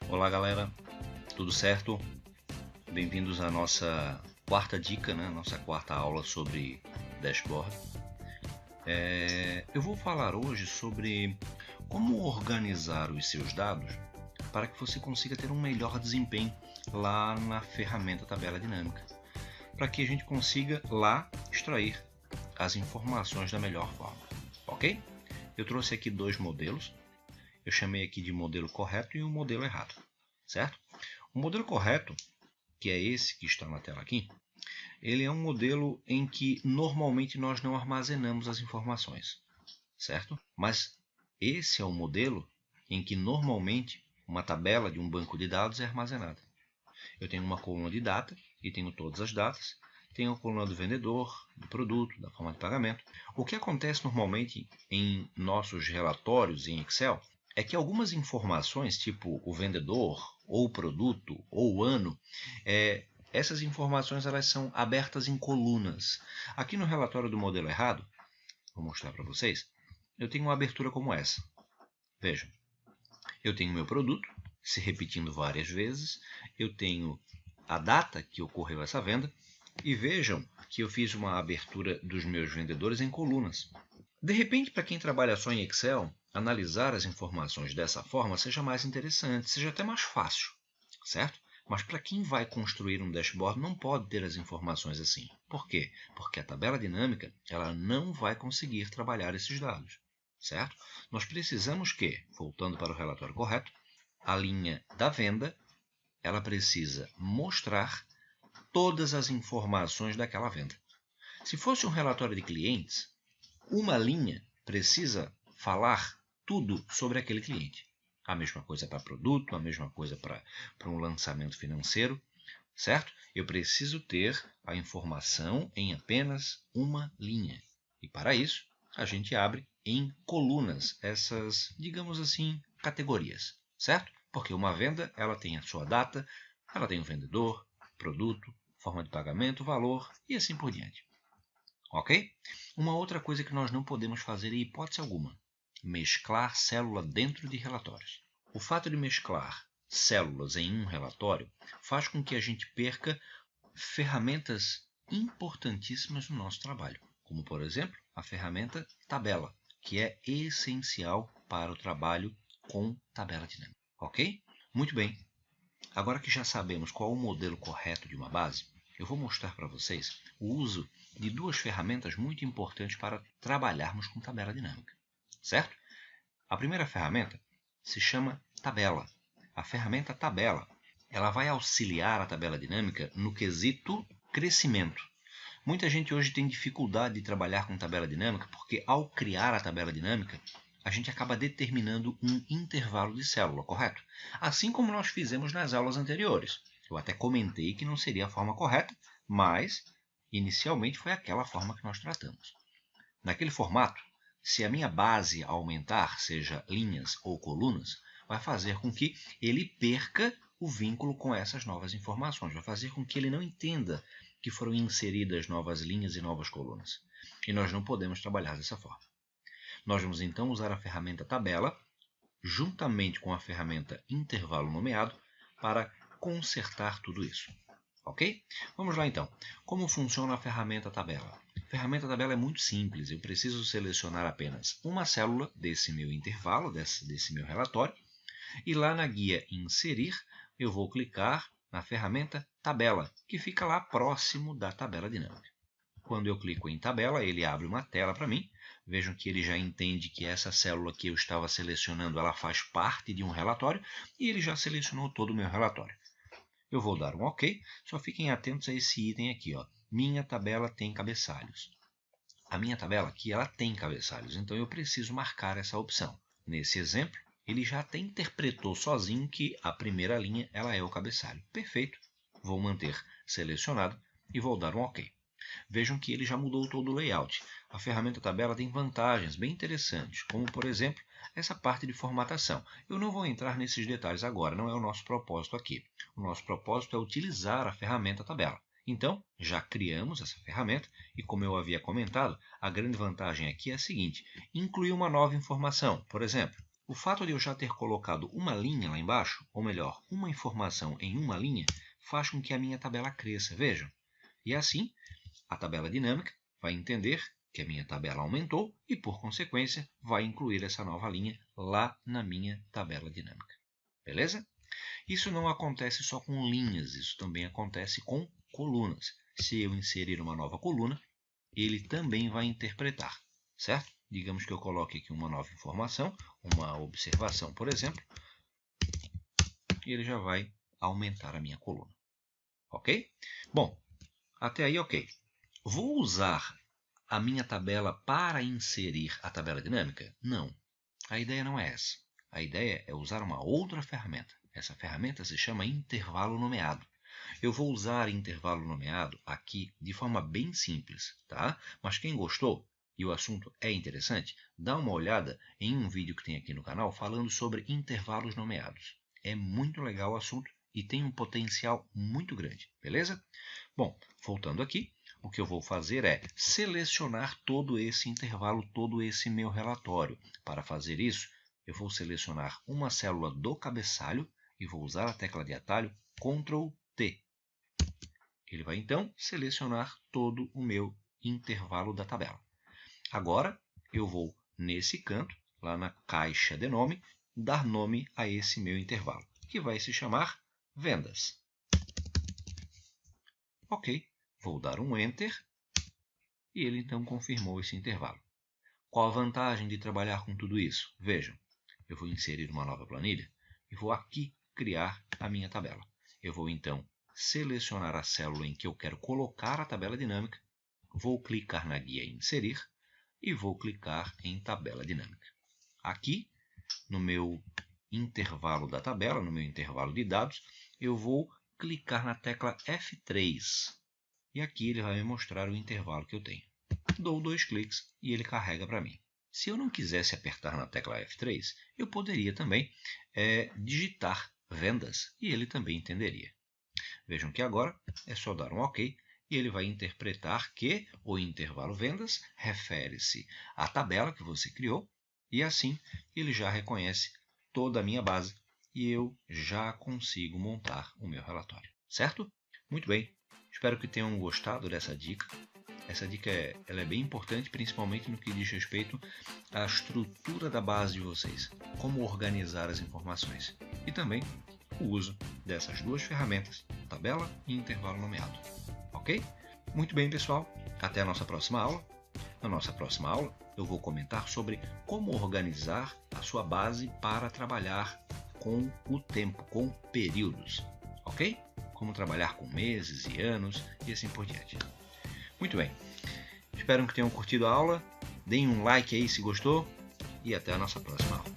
Olá galera, tudo certo? Bem-vindos à nossa quarta dica, nossa quarta aula sobre dashboard. Eu vou falar hoje sobre como organizar os seus dados para que você consiga ter um melhor desempenho lá na ferramenta tabela dinâmica, para que a gente consiga lá extrair as informações da melhor forma, ok? Eu trouxe aqui dois modelos, eu chamei aqui de modelo correto e o modelo errado, certo? O modelo correto, que é esse que está na tela aqui, ele é um modelo em que normalmente nós não armazenamos as informações, certo? Mas esse é o modelo em que normalmente uma tabela de um banco de dados é armazenada. Eu tenho uma coluna de data e tenho todas as datas, tenho a coluna do vendedor, do produto, da forma de pagamento. O que acontece normalmente em nossos relatórios em Excel é que algumas informações, tipo o vendedor, ou o produto, ou o ano, essas informações elas são abertas em colunas. Aqui no relatório do modelo errado, vou mostrar para vocês, eu tenho uma abertura como essa. Vejam, eu tenho meu produto se repetindo várias vezes, eu tenho a data que ocorreu essa venda, e vejam que eu fiz uma abertura dos meus vendedores em colunas. De repente, para quem trabalha só em Excel, analisar as informações dessa forma seja mais interessante, seja até mais fácil, certo? Mas para quem vai construir um dashboard não pode ter as informações assim. Por quê? Porque a tabela dinâmica ela não vai conseguir trabalhar esses dados, certo? Nós precisamos que, voltando para o relatório correto, a linha da venda ela precisa mostrar todas as informações daquela venda. Se fosse um relatório de clientes, uma linha precisa falar tudo sobre aquele cliente. A mesma coisa para produto, a mesma coisa para um lançamento financeiro, certo? Eu preciso ter a informação em apenas uma linha. E para isso, a gente abre em colunas essas, digamos assim, categorias, certo? Porque uma venda, ela tem a sua data, ela tem o vendedor, produto, forma de pagamento, valor e assim por diante. Ok? Uma outra coisa que nós não podemos fazer em hipótese alguma, mesclar célula dentro de relatórios. O fato de mesclar células em um relatório faz com que a gente perca ferramentas importantíssimas no nosso trabalho, como por exemplo a ferramenta tabela, que é essencial para o trabalho com tabela dinâmica. Ok? Muito bem. Agora que já sabemos qual o modelo correto de uma base, eu vou mostrar para vocês o uso de duas ferramentas muito importantes para trabalharmos com tabela dinâmica, certo? A primeira ferramenta se chama tabela. A ferramenta tabela ela vai auxiliar a tabela dinâmica no quesito crescimento. Muita gente hoje tem dificuldade de trabalhar com tabela dinâmica porque ao criar a tabela dinâmica, a gente acaba determinando um intervalo de célula, correto? Assim como nós fizemos nas aulas anteriores. Eu até comentei que não seria a forma correta, mas inicialmente foi aquela forma que nós tratamos. Naquele formato, se a minha base aumentar, seja linhas ou colunas, vai fazer com que ele perca o vínculo com essas novas informações, vai fazer com que ele não entenda que foram inseridas novas linhas e novas colunas. E nós não podemos trabalhar dessa forma. Nós vamos então usar a ferramenta tabela, juntamente com a ferramenta intervalo nomeado, para consertar tudo isso. Ok? Vamos lá então. Como funciona a ferramenta tabela? A ferramenta tabela é muito simples. Eu preciso selecionar apenas uma célula desse meu intervalo, desse meu relatório, e lá na guia Inserir, eu vou clicar na ferramenta Tabela, que fica lá próximo da tabela dinâmica. Quando eu clico em tabela, ele abre uma tela para mim. Vejam que ele já entende que essa célula que eu estava selecionando ela faz parte de um relatório e ele já selecionou todo o meu relatório. Eu vou dar um OK, só fiquem atentos a esse item aqui. Minha tabela tem cabeçalhos. A minha tabela aqui ela tem cabeçalhos, então eu preciso marcar essa opção. Nesse exemplo, ele já até interpretou sozinho que a primeira linha ela é o cabeçalho. Perfeito. Vou manter selecionado e vou dar um OK. Vejam que ele já mudou todo o layout. A ferramenta tabela tem vantagens bem interessantes, como por exemplo, essa parte de formatação. Eu não vou entrar nesses detalhes agora, não é o nosso propósito aqui. O nosso propósito é utilizar a ferramenta tabela. Então, já criamos essa ferramenta e, como eu havia comentado, a grande vantagem aqui é a seguinte: incluir uma nova informação. Por exemplo, o fato de eu já ter colocado uma linha lá embaixo, ou melhor, uma informação em uma linha, faz com que a minha tabela cresça, vejam. E assim, a tabela dinâmica vai entender que a minha tabela aumentou e, por consequência, vai incluir essa nova linha lá na minha tabela dinâmica. Beleza? Isso não acontece só com linhas, isso também acontece com colunas. Se eu inserir uma nova coluna, ele também vai interpretar, certo? Digamos que eu coloque aqui uma nova informação, uma observação, por exemplo, e ele já vai aumentar a minha coluna. Ok? Bom, até aí ok. Vou usar a minha tabela para inserir a tabela dinâmica? Não, a ideia não é essa. A ideia é usar uma outra ferramenta. Essa ferramenta se chama intervalo nomeado. Eu vou usar intervalo nomeado aqui de forma bem simples, tá? Mas quem gostou e o assunto é interessante, dá uma olhada em um vídeo que tem aqui no canal falando sobre intervalos nomeados. É muito legal o assunto e tem um potencial muito grande, beleza? Bom, voltando aqui, o que eu vou fazer é selecionar todo esse intervalo, todo esse meu relatório. Para fazer isso, eu vou selecionar uma célula do cabeçalho e vou usar a tecla de atalho Ctrl T. Ele vai então selecionar todo o meu intervalo da tabela. Agora eu vou nesse canto, lá na caixa de nome, dar nome a esse meu intervalo, que vai se chamar vendas. Ok, vou dar um Enter e ele então confirmou esse intervalo. Qual a vantagem de trabalhar com tudo isso? Vejam, eu vou inserir uma nova planilha e vou aqui criar a minha tabela. Eu vou então selecionar a célula em que eu quero colocar a tabela dinâmica, vou clicar na guia Inserir e vou clicar em Tabela Dinâmica. Aqui, no meu intervalo da tabela, no meu intervalo de dados, eu vou clicar na tecla F3 e aqui ele vai me mostrar o intervalo que eu tenho. Dou 2 cliques e ele carrega para mim. Se eu não quisesse apertar na tecla F3, eu poderia também digitar vendas e ele também entenderia. Vejam que agora é só dar um OK e ele vai interpretar que o intervalo vendas refere-se à tabela que você criou e assim ele já reconhece toda a minha base e eu já consigo montar o meu relatório, certo? Muito bem, espero que tenham gostado dessa dica. Essa dica ela é bem importante, principalmente no que diz respeito à estrutura da base de vocês, como organizar as informações e também o uso dessas duas ferramentas, tabela e intervalo nomeado. Ok? Muito bem, pessoal. Até a nossa próxima aula. Na nossa próxima aula, eu vou comentar sobre como organizar a sua base para trabalhar com o tempo, com períodos. Ok? Como trabalhar com meses e anos e assim por diante. Muito bem. Espero que tenham curtido a aula. Deem um like aí se gostou e até a nossa próxima aula.